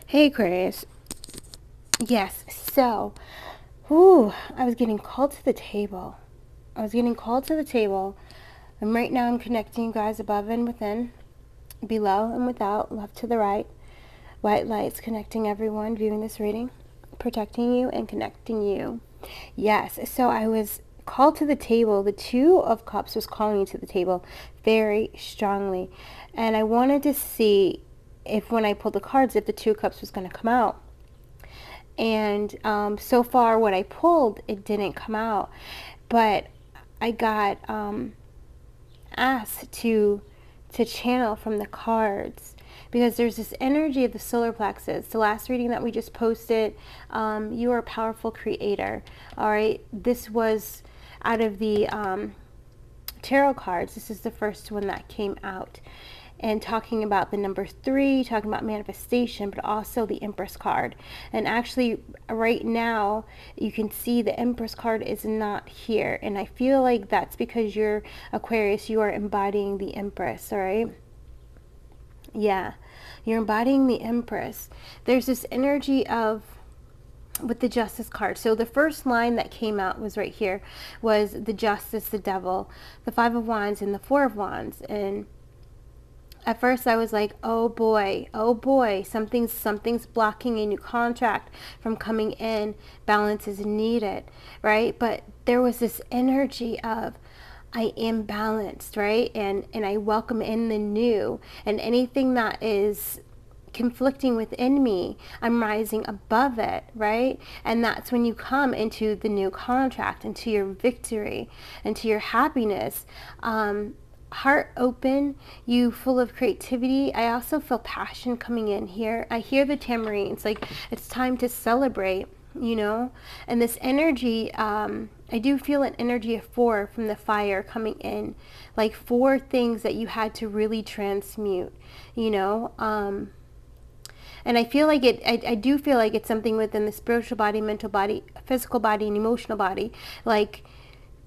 Hey Aquarius. Yes, so, I was getting called to the table. I was getting called to the table. And right now I'm connecting you guys above and within, below and without, left to the right. White lights connecting everyone viewing this reading, protecting you and connecting you. Yes, so I was called to the table. The Two of Cups was calling me to the table very strongly. And I wanted to see if when I pulled the cards, if the Two of Cups was going to come out. And so far what I pulled, it didn't come out, but I got asked to channel from the cards, because there's this energy of the solar plexus. The last reading that we just posted, you are a powerful creator. All right, this was out of the tarot cards. This is the first one that came out, and talking about the number 3, talking about manifestation, but also the Empress card. And actually right now you can see the Empress card is not here, and I feel like that's because you're Aquarius, you are embodying the Empress. All right, yeah, you're embodying the Empress. There's this energy of, with the Justice card. So the first line that came out was right here, was the Justice, the Devil, the Five of Wands, and the Four of Wands. And at first I was like, oh boy, something's blocking a new contract from coming in. Balance is needed, right? But there was this energy of, I am balanced, right? And I welcome in the new, and anything that is conflicting within me, I'm rising above it, right? And that's when you come into the new contract, into your victory, into your happiness. Heart open, you full of creativity. I also feel passion coming in here. I hear the tamarines, like it's time to celebrate, you know? And this energy, I do feel an energy of 4 from the fire coming in, like 4 things that you had to really transmute, you know? And I feel like I do feel like it's something within the spiritual body, mental body, physical body, and emotional body. Like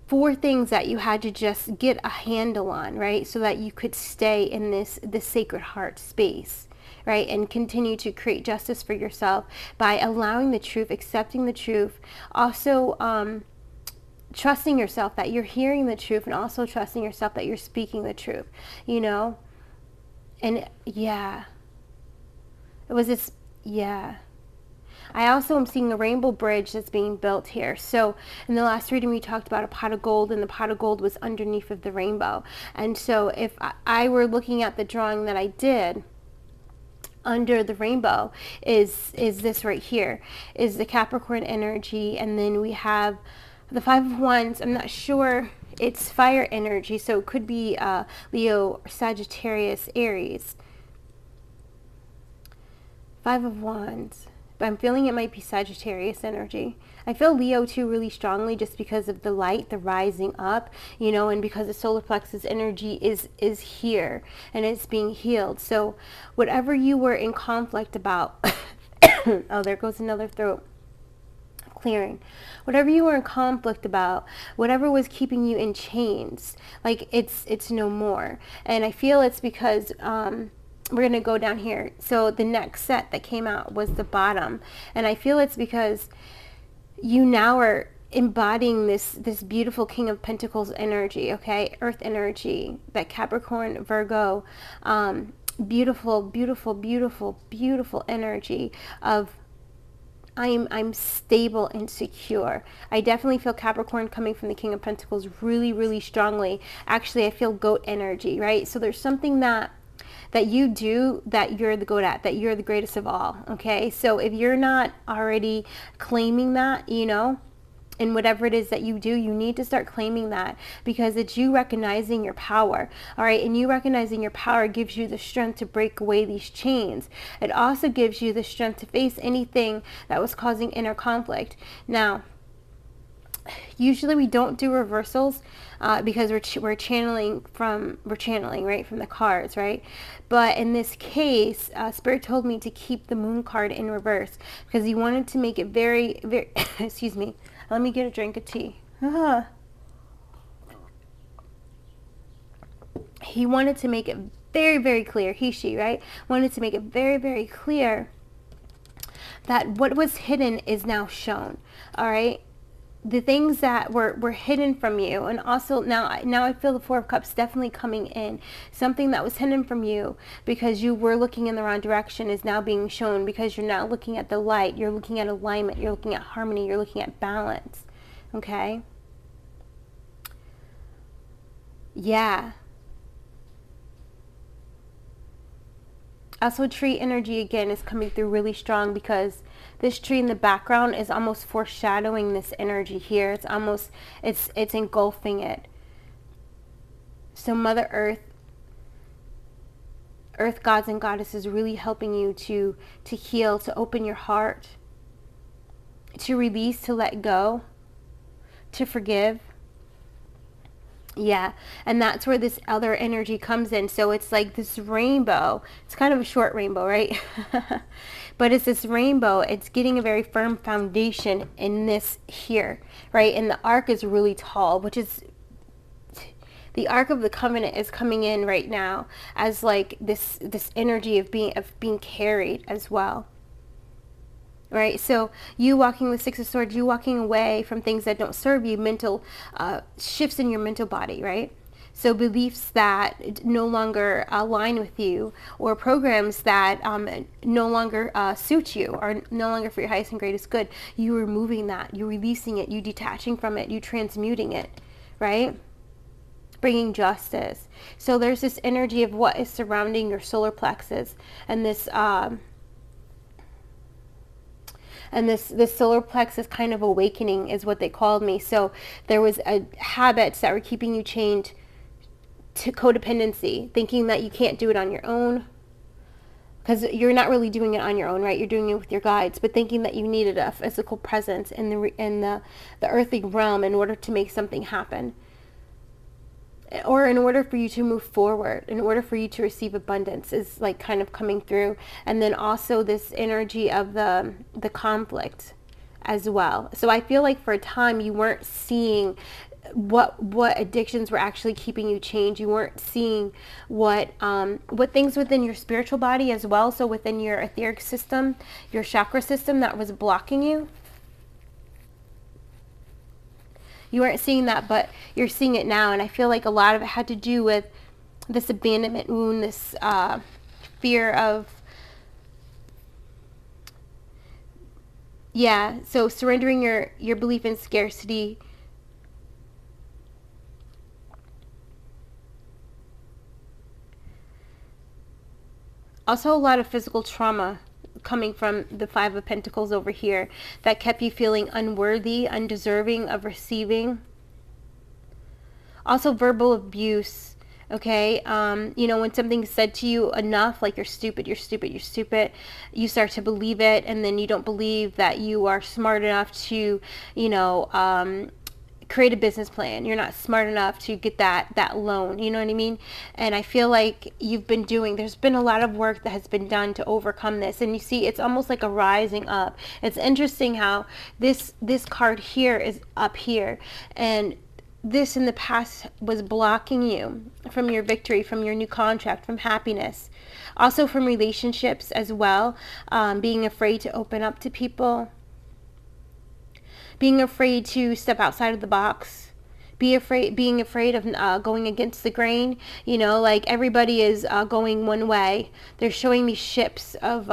4 things that you had to just get a handle on, right? So that you could stay in this sacred heart space, right? And continue to create justice for yourself by allowing the truth, accepting the truth, also trusting yourself that you're hearing the truth, and also trusting yourself that you're speaking the truth, you know? And yeah, it was this, yeah. I also am seeing a rainbow bridge that's being built here. So in the last reading, we talked about a pot of gold, and the pot of gold was underneath of the rainbow. And so if I were looking at the drawing that I did, under the rainbow is this right here, is the Capricorn energy. And then we have the Five of Wands. I'm not sure, it's fire energy, so it could be Leo, Sagittarius, Aries. Five of Wands, but I'm feeling it might be Sagittarius energy. I feel Leo too really strongly, just because of the light, the rising up, you know, and because the solar plexus energy is here and it's being healed. So whatever you were in conflict about, oh, there goes another throat clearing. Whatever you were in conflict about, whatever was keeping you in chains, like it's no more. And I feel it's because we're going to go down here. So the next set that came out was the bottom. And I feel it's because you now are embodying this beautiful King of Pentacles energy, okay? Earth energy, that Capricorn, Virgo, beautiful, beautiful, beautiful, beautiful energy of I'm stable and secure. I definitely feel Capricorn coming from the King of Pentacles really, really strongly. Actually, I feel goat energy, right? So there's something that you do that you're the goat at, that you're the greatest of all, okay? So if you're not already claiming that, you know, in whatever it is that you do, you need to start claiming that, because it's you recognizing your power, all right? And you recognizing your power gives you the strength to break away these chains. It also gives you the strength to face anything that was causing inner conflict. Now, usually we don't do reversals because we're channeling right from the cards, right? But in this case, Spirit told me to keep the Moon card in reverse, because he wanted to make it very, very excuse me, let me get a drink of tea. He wanted to make it very, very clear, she, right? Wanted to make it very, very clear that what was hidden is now shown. All right. The things that were hidden from you, and also now I feel the Four of Cups definitely coming in. Something that was hidden from you because you were looking in the wrong direction is now being shown, because you're now looking at the light, you're looking at alignment, you're looking at harmony, you're looking at balance. Okay? Yeah. Also, tree energy again is coming through really strong, because this tree in the background is almost foreshadowing this energy here. It's almost, it's engulfing it. So Mother Earth, Earth gods and goddesses really helping you to heal, to open your heart, to release, to let go, to forgive. Yeah, and that's where this other energy comes in. So it's like this rainbow. It's kind of a short rainbow, right? But it's this rainbow. It's getting a very firm foundation in this here, right? And the arc is really tall, which is the Ark of the Covenant is coming in right now as like this energy of being carried as well. Right, so you walking the Six of Swords, you walking away from things that don't serve you, mental shifts in your mental body, right? So beliefs that no longer align with you, or programs that no longer suit you, are no longer for your highest and greatest good. You removing that, you releasing it, you detaching from it, you transmuting it, right? Bringing justice. So there's this energy of what is surrounding your solar plexus, and this this solar plexus kind of awakening is what they called me. So there was habits that were keeping you chained to codependency, thinking that you can't do it on your own, because you're not really doing it on your own, right? You're doing it with your guides, but thinking that you needed a physical presence in the earthly realm in order to make something happen, or in order for you to move forward, in order for you to receive abundance, is like kind of coming through. And then also this energy of the conflict as well. So I feel like for a time you weren't seeing what addictions were actually keeping you chained. You weren't seeing what things within your spiritual body as well, so within your etheric system, your chakra system, that was blocking you. You weren't seeing that, but you're seeing it now. And I feel like a lot of it had to do with this abandonment wound, this fear of, yeah, so surrendering your belief in scarcity. Also a lot of physical trauma coming from the Five of Pentacles over here, that kept you feeling unworthy, undeserving of receiving. Also verbal abuse, okay? You know, when something's said to you enough, like you're stupid, you're stupid, you're stupid, you start to believe it, and then you don't believe that you are smart enough to, you know, create a business plan. You're not smart enough to get that loan, you know what I mean? And I feel like there's been a lot of work that has been done to overcome this. And you see, it's almost like a rising up. It's interesting how this card here is up here, and this in the past was blocking you from your victory, from your new contract, from happiness, also from relationships as well, being afraid to open up to people, being afraid to step outside of the box, being afraid of going against the grain. You know, like everybody is going one way. They're showing me ships of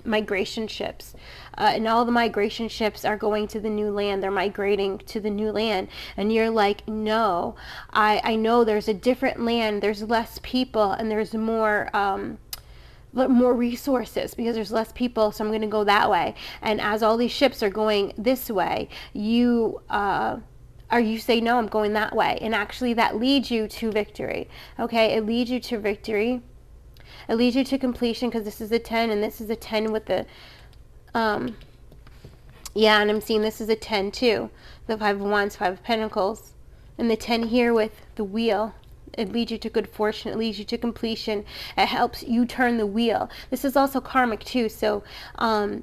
migration ships, and all the migration ships are going to the new land. They're migrating to the new land, and you're like, no, I know there's a different land. There's less people, and there's more resources because there's less people, so I'm going to go that way. And as all these ships are going this way, you say, no, I'm going that way. And actually that leads you to victory. Okay, it leads you to victory. It leads you to completion, because this is a 10 and this is a 10 with the yeah, and I'm seeing this is a 10 too. The Five of Wands, Five of Pentacles, and the 10 here with the wheel. It leads you to good fortune. It leads you to completion. It helps you turn the wheel. This is also karmic too. So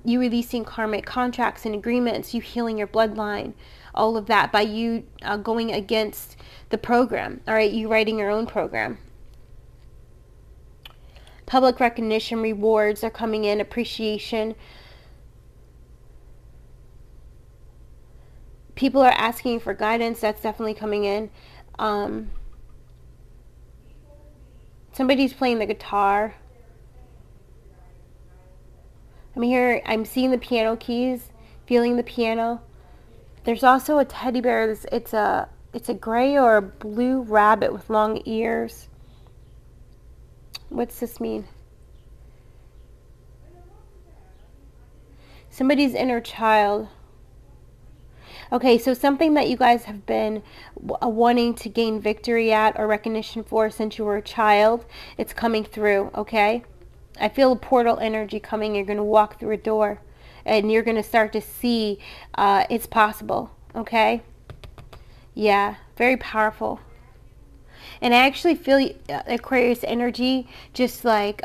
you releasing karmic contracts and agreements, you healing your bloodline, all of that by you going against the program. All right, you writing your own program. Public recognition, rewards are coming in, appreciation. People are asking for guidance. That's definitely coming in. Somebody's playing the guitar. I'm seeing the piano keys, feeling the piano. There's also a teddy bear. It's a gray or a blue rabbit with long ears. What's this mean? Somebody's inner child. Okay, so something that you guys have been wanting to gain victory at or recognition for since you were a child, it's coming through, okay? I feel a portal energy coming. You're going to walk through a door and you're going to start to see it's possible, okay? Yeah, very powerful. And I actually feel Aquarius energy just like,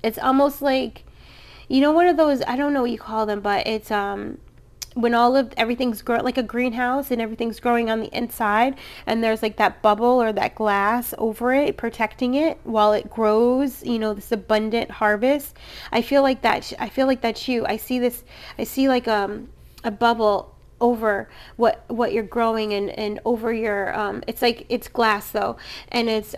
it's almost like, you know, one of those, I don't know what you call them, but it's when everything's growing, like a greenhouse, and everything's growing on the inside, and there's like that bubble or that glass over it protecting it while it grows, you know, this abundant harvest. I feel like that's you. I see like a bubble over what you're growing, and over your it's like, it's glass though, and it's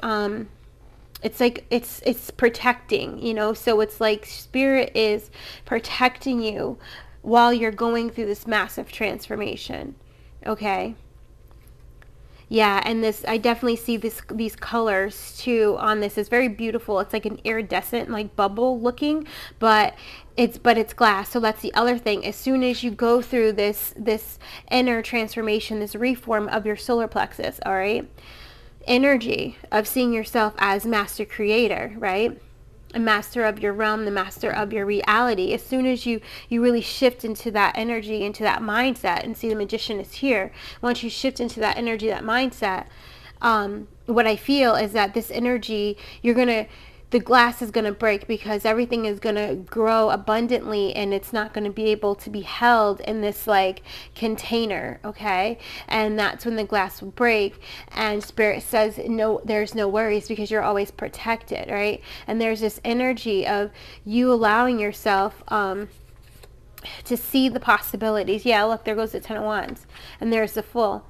like it's protecting, you know, so it's like spirit is protecting you while you're going through this massive transformation. Okay. Yeah, and this, I definitely see these colors too on this. It's very beautiful. It's like an iridescent, like bubble looking, but it's glass. So that's the other thing. As soon as you go through this inner transformation, this reform of your solar plexus, all right, energy of seeing yourself as master creator, right? A master of your realm, the master of your reality. As soon as you really shift into that energy, into that mindset, and see the magician is here. Once you shift into that energy, that mindset, what I feel is that this energy, the glass is going to break, because everything is going to grow abundantly, and it's not going to be able to be held in this like container, okay? And that's when the glass will break, and spirit says, no, there's no worries, because you're always protected, right? And there's this energy of you allowing yourself to see the possibilities. Yeah, look, there goes the 10 of Wands, and there's the Full.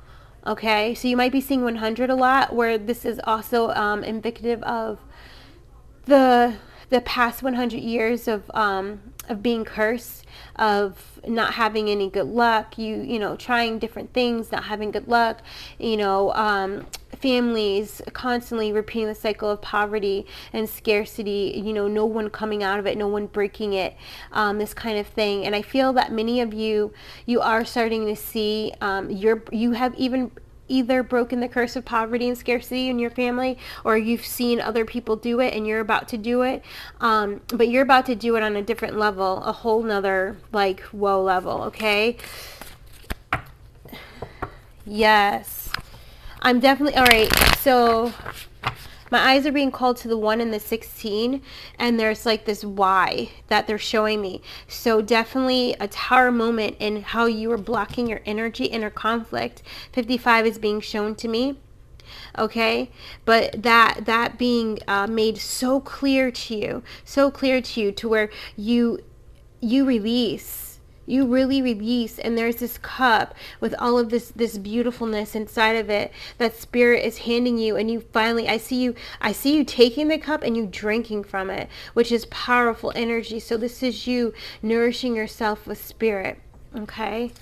Okay, so you might be seeing 100 a lot, where this is also indicative of the past 100 years of being cursed, of not having any good luck, you know, trying different things, not having good luck, you know, families constantly repeating the cycle of poverty and scarcity, you know, no one coming out of it, no one breaking it, this kind of thing. And I feel that many of you are starting to see, you have either broken the curse of poverty and scarcity in your family, or you've seen other people do it and you're about to do it, but you're about to do it on a different level, a whole nother like whoa level. Okay, yes, I'm definitely all right. So my eyes are being called to the 1 and the 16, and there's like this why that they're showing me. So definitely a tower moment in how you are blocking your energy, inner conflict. 55 is being shown to me. Okay, but that being made so clear to you, to where you release. You really release, and there's this cup with all of this beautifulness inside of it that spirit is handing you, and you finally, I see you taking the cup and you drinking from it, which is powerful energy. So this is you nourishing yourself with spirit. Okay.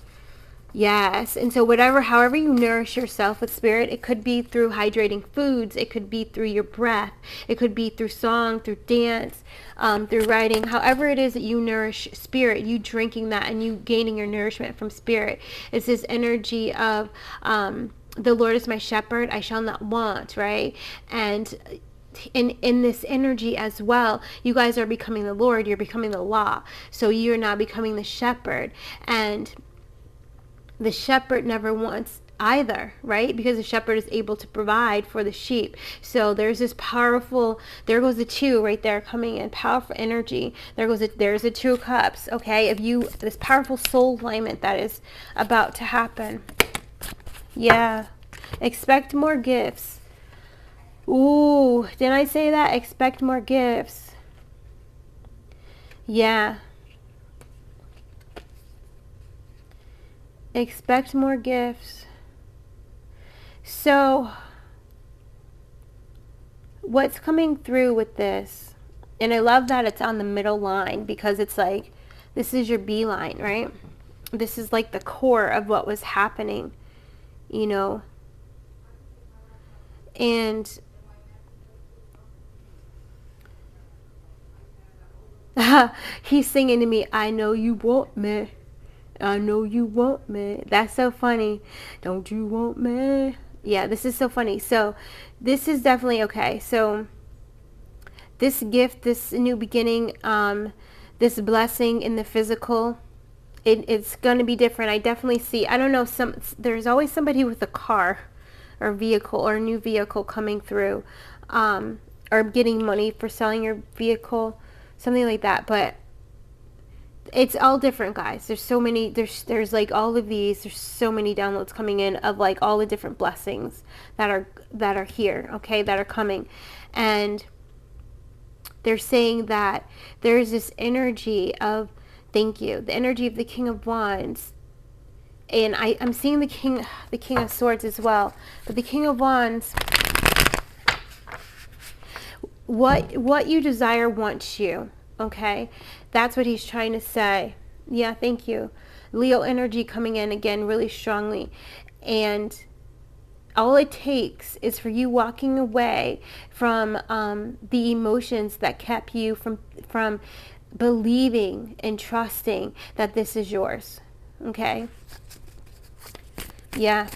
Yes, and so however you nourish yourself with spirit, it could be through hydrating foods, it could be through your breath, it could be through song, through dance, through writing. However it is that you nourish spirit, you drinking that and you gaining your nourishment from spirit. It's this energy of the Lord is my shepherd, I shall not want, right? And in this energy as well, you guys are becoming the Lord, you're becoming the law. So you're now becoming the shepherd, and the shepherd never wants either, right? Because the shepherd is able to provide for the sheep. So there's this powerful, there goes the 2 right there coming in, powerful energy. There's the 2 cups, okay? This powerful soul alignment that is about to happen. Yeah. Expect more gifts. Ooh, didn't I say that? Expect more gifts. Yeah. Expect more gifts. So what's coming through with this, and I love that it's on the middle line, because it's like, this is your B line, right? This is like the core of what was happening, you know. And he's singing to me, I know you want me. I know you want me. That's so funny. Don't you want me? Yeah, this is so funny. So this is definitely okay. So this gift, this new beginning, this blessing in the physical, it's going to be different. I definitely see, I don't know, there's always somebody with a car or vehicle or a new vehicle coming through, or getting money for selling your vehicle, something like that. But it's all different, guys. There's so many, there's like all of these, there's so many downloads coming in of like all the different blessings that are here, okay, that are coming. And they're saying that there's this energy of, thank you, the energy of the King of Wands. And I'm seeing the King of Swords as well. But the King of Wands, what you desire wants you, okay? That's what he's trying to say. Yeah, thank you. Leo energy coming in again really strongly. And all it takes is for you walking away from the emotions that kept you from believing and trusting that this is yours. Okay? Yeah.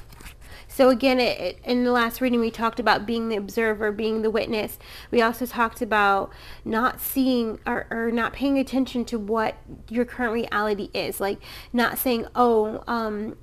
So again, in the last reading, we talked about being the observer, being the witness. We also talked about not seeing or not paying attention to what your current reality is. Like not saying, oh,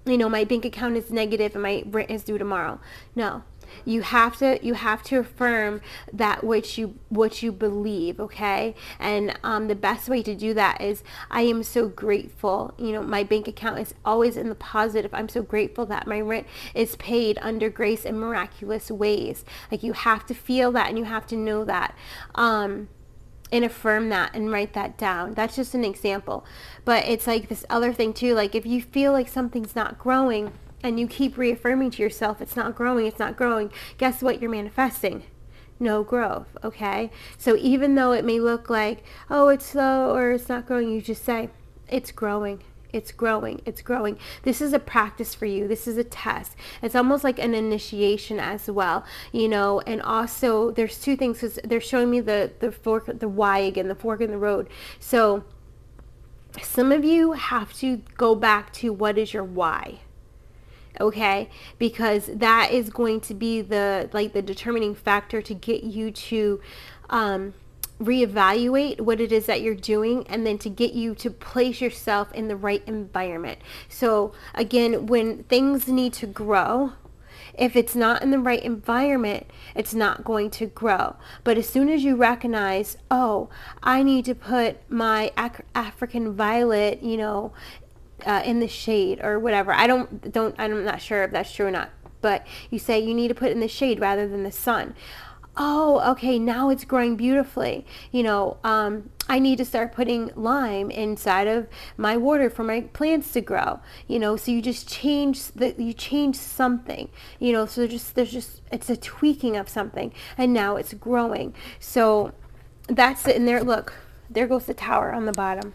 my bank account is negative and my rent is due tomorrow. No. You have to affirm that which you believe, okay? And the best way to do that is, I am so grateful. My bank account is always in the positive. I'm so grateful that my rent is paid under grace in miraculous ways. Like you have to feel that and you have to know that. And affirm that and write that down. That's just an example. But it's like this other thing too. Like if you feel like something's not growing, and you keep reaffirming to yourself, it's not growing, guess what you're manifesting? No growth, okay? So even though it may look like, oh, it's slow or it's not growing, you just say, it's growing. It's growing. This is a practice for you. This is a test. It's almost like an initiation as well, and also there's two things, because they're showing me the fork, the Y again, the fork in the road. So some of you have to go back to what is your why. Okay, because that is going to be the determining factor to get you to reevaluate what it is that you're doing, and then to get you to place yourself in the right environment. So again, when things need to grow, if it's not in the right environment, it's not going to grow. But as soon as you recognize, oh, I need to put my African violet, in the shade or whatever. I'm not sure if that's true or not, but you say you need to put it in the shade rather than the sun. Oh, okay, now it's growing beautifully. I need to start putting lime inside of my water for my plants to grow. So you just change something. So it's a tweaking of something, and now it's growing. So that's it. And there goes the tower on the bottom.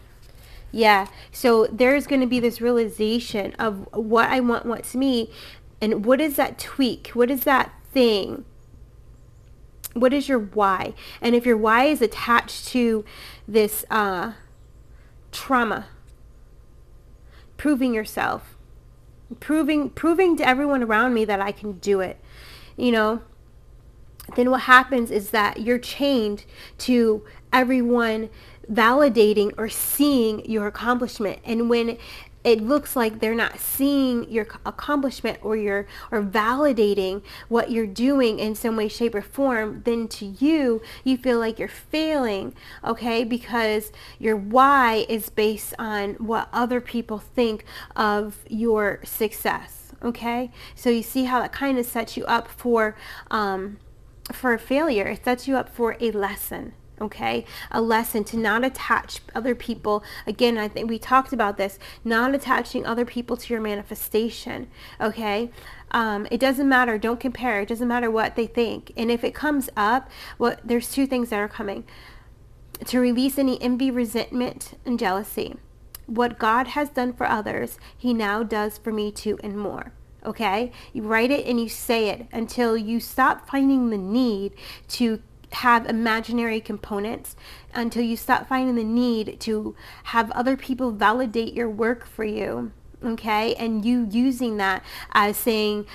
Yeah, so there's going to be this realization of what I want, what's me, and what is that tweak? What is that thing? What is your why? And if your why is attached to this trauma, proving yourself, proving to everyone around me that I can do it, then what happens is that you're chained to everyone validating or seeing your accomplishment. And when it looks like they're not seeing your accomplishment or validating what you're doing in some way, shape, or form, then to you feel like you're failing, okay? Because your why is based on what other people think of your success, okay? So you see how that kind of sets you up for failure. It sets you up for a lesson. Okay, a lesson to not attach other people. Again, I think we talked about this, not attaching other people to your manifestation. Okay, it doesn't matter. Don't compare. It doesn't matter what they think. And if it comes up, well, there's two things that are coming: to release any envy, resentment, and jealousy. What God has done for others, He now does for me too, and more. Okay, you write it and you say it until you stop finding the need to have imaginary components, until you stop finding the need to have other people validate your work for you. Okay, and you using that as saying,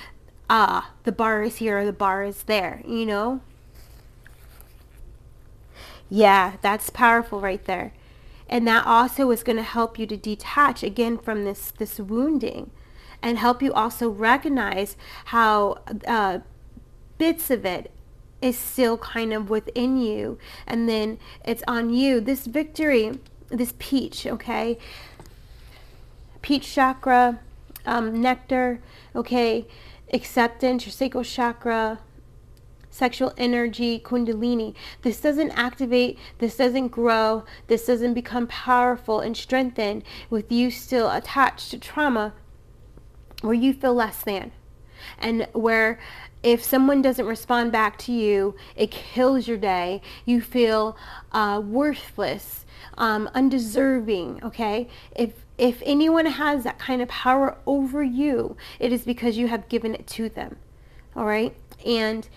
the bar is here or the bar is there, you know. Yeah, that's powerful right there. And that also is going to help you to detach again from this wounding, and help you also recognize how bits of it is still kind of within you, and then it's on you. This victory, this peach, okay, peach chakra, nectar, okay, acceptance, your sacral chakra, sexual energy, kundalini. This doesn't activate, this doesn't grow, this doesn't become powerful and strengthened with you still attached to trauma where you feel less than. And where if someone doesn't respond back to you, it kills your day. You feel worthless, undeserving, okay? If anyone has that kind of power over you, it is because you have given it to them, all right? And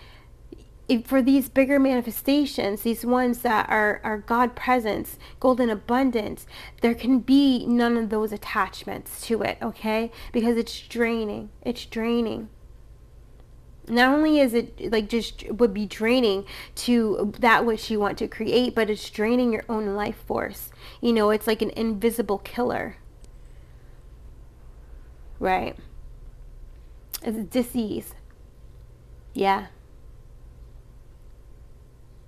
for these bigger manifestations, these ones that are God presence, golden abundance, there can be none of those attachments to it, okay? Because it's draining. It's draining. Not only is it like just would be draining to that which you want to create, but it's draining your own life force. You know, it's like an invisible killer. Right? It's a disease. Yeah.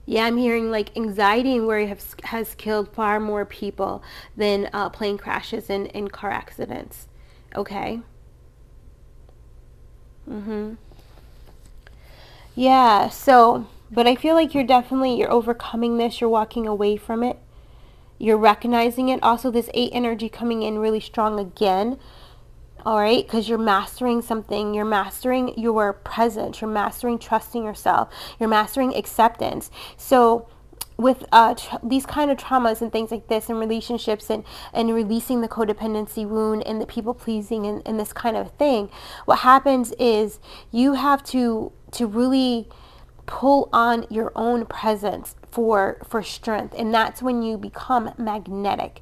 Yeah, I'm hearing like anxiety and worry has killed far more people than plane crashes and car accidents. Okay. Yeah, so, but I feel like you're overcoming this. You're walking away from it. You're recognizing it. Also, this 8 energy coming in really strong again. All right, because you're mastering something. You're mastering your presence. You're mastering trusting yourself. You're mastering acceptance. So with these kind of traumas and things like this and relationships and releasing the codependency wound and the people pleasing and this kind of thing, what happens is you have to really pull on your own presence for strength, and that's when you become magnetic.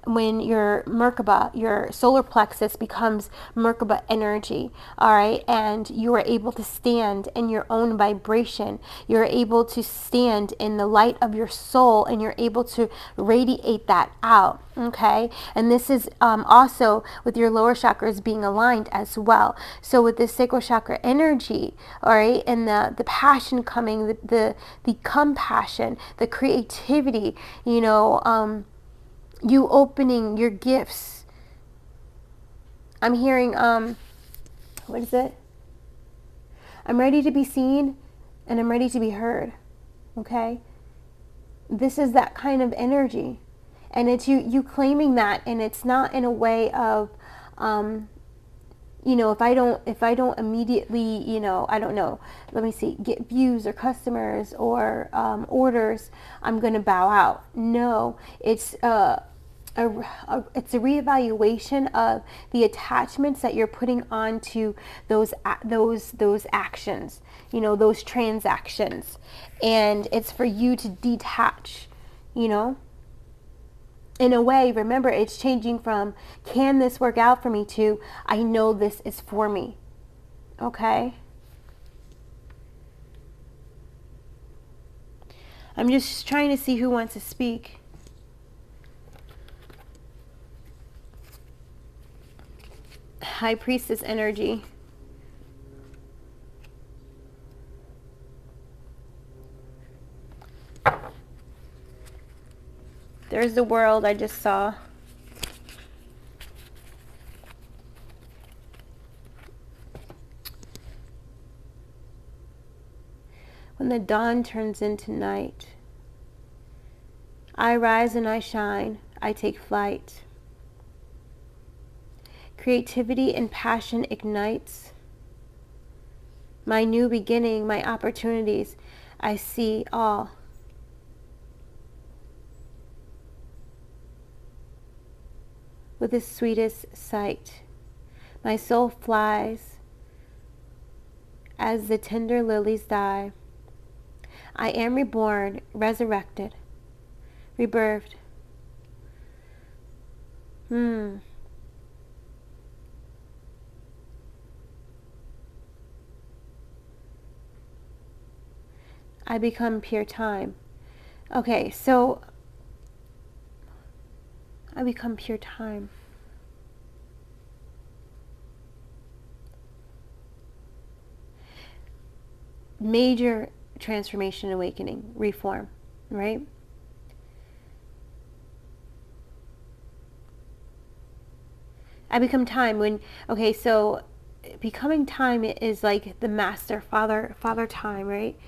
When your Merkaba, your solar plexus becomes Merkaba energy, all right, and you are able to stand in your own vibration. You're able to stand in the light of your soul, and you're able to radiate that out, okay? And this is also with your lower chakras being aligned as well. So with this sacral chakra energy, all right, and the passion coming, the compassion, the creativity, you know, you opening your gifts. I'm hearing, what is it? I'm ready to be seen and I'm ready to be heard. Okay? This is that kind of energy. And it's you claiming that, and it's not in a way of, you know, if I don't immediately, you know, I don't know, let me see, get views or customers or orders, I'm going to bow out. No, it's it's a reevaluation of the attachments that you're putting onto those actions, you know, those transactions, and it's for you to detach, you know. In a way, remember, it's changing from can this work out for me to I know this is for me. Okay? I'm just trying to see who wants to speak. High Priestess energy. There's the world I just saw. When the dawn turns into night, I rise and I shine. I take flight. Creativity and passion ignites. My new beginning, my opportunities, I see all. With the sweetest sight. My soul flies as the tender lilies die. I am reborn, resurrected, rebirthed. I become pure time. Okay, so I become pure time. Major transformation, awakening, reform, right? I become time when, okay, so becoming time is like the master, father time, right?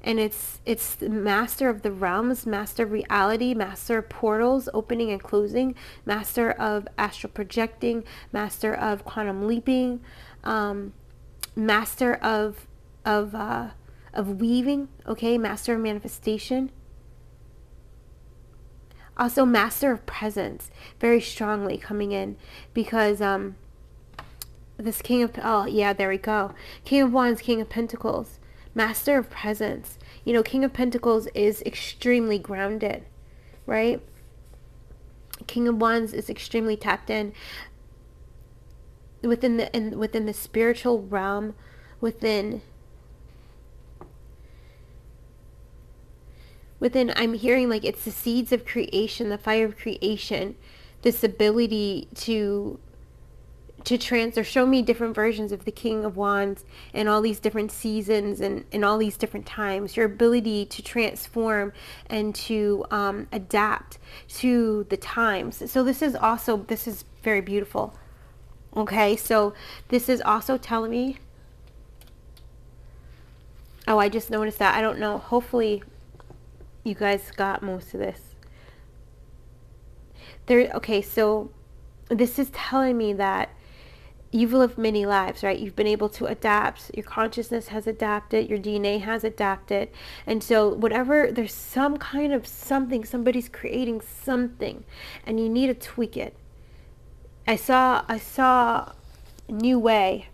And it's the master of the realms, master of reality, master of portals opening and closing, master of astral projecting, master of quantum leaping, master of weaving, okay, master of manifestation. Also master of presence, very strongly coming in, because this king of, oh yeah, there we go, King of Wands, King of Pentacles, master of presence. You know, King of Pentacles is extremely grounded, right? King of Wands is extremely tapped in within the spiritual realm, within I'm hearing like it's the seeds of creation, the fire of creation, this ability to or show me different versions of the King of Wands and all these different seasons and all these different times, your ability to transform and to adapt to the times. So this is very beautiful. Okay, so this is also telling me, oh, I just noticed that, I don't know, hopefully you guys got most of this. Okay, so this is telling me that you've lived many lives, right? You've been able to adapt. Your consciousness has adapted. Your DNA has adapted. And so whatever, there's some kind of something, somebody's creating something, and you need to tweak it. I saw a new way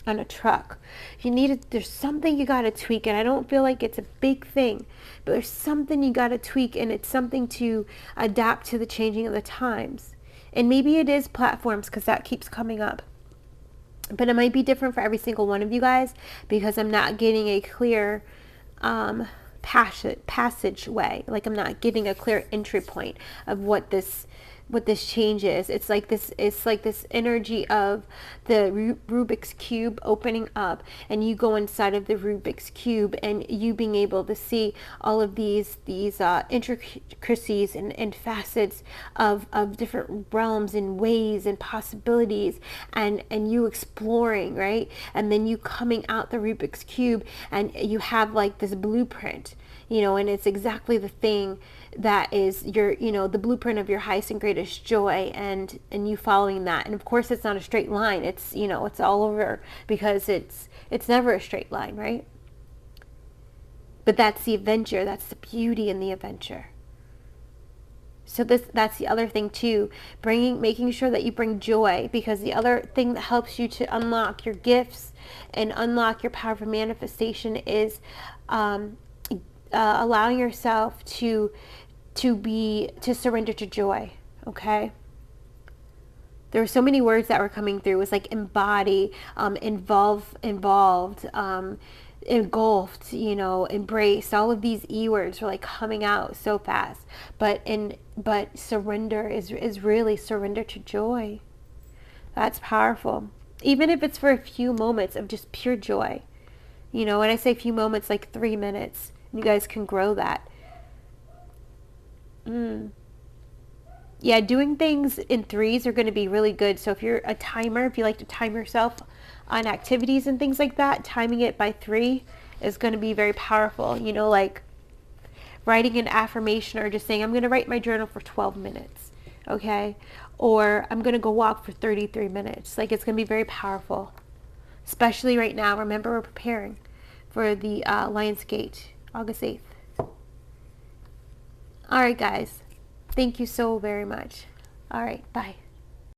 on a truck. There's something you got to tweak, and I don't feel like it's a big thing, but there's something you got to tweak, and it's something to adapt to the changing of the times. And maybe it is platforms, because that keeps coming up. But it might be different for every single one of you guys, because I'm not getting a clear passageway. Like, I'm not getting a clear entry point of what this change is. It's like this energy of the Rubik's Cube opening up, and you go inside of the Rubik's Cube, and you being able to see all of these intricacies and facets of different realms and ways and possibilities, and you exploring, right? And then you coming out the Rubik's Cube, and you have like this blueprint, and it's exactly the thing that is your, the blueprint of your highest and greatest joy, and you following that. And of course, it's not a straight line. It's, it's all over, because it's never a straight line, right? But that's the adventure. That's the beauty in the adventure. So that's the other thing too, making sure that you bring joy, because the other thing that helps you to unlock your gifts and unlock your power of manifestation is allowing yourself to surrender to joy. Okay, there were so many words that were coming through. It was like embody, involved, engulfed, embraced. All of these words were like coming out so fast. But surrender is really surrender to joy. That's powerful. Even if it's for a few moments of just pure joy. When I say a few moments, like 3 minutes, you guys can grow that. Yeah, doing things in threes are going to be really good. So if you're a timer, if you like to time yourself on activities and things like that, timing it by 3 is going to be very powerful. Like writing an affirmation or just saying, I'm going to write my journal for 12 minutes. Okay. Or I'm going to go walk for 33 minutes. Like, it's going to be very powerful. Especially right now. Remember, we're preparing for the Lions Gate, August 8th. All right, guys. Thank you so very much. All right. Bye.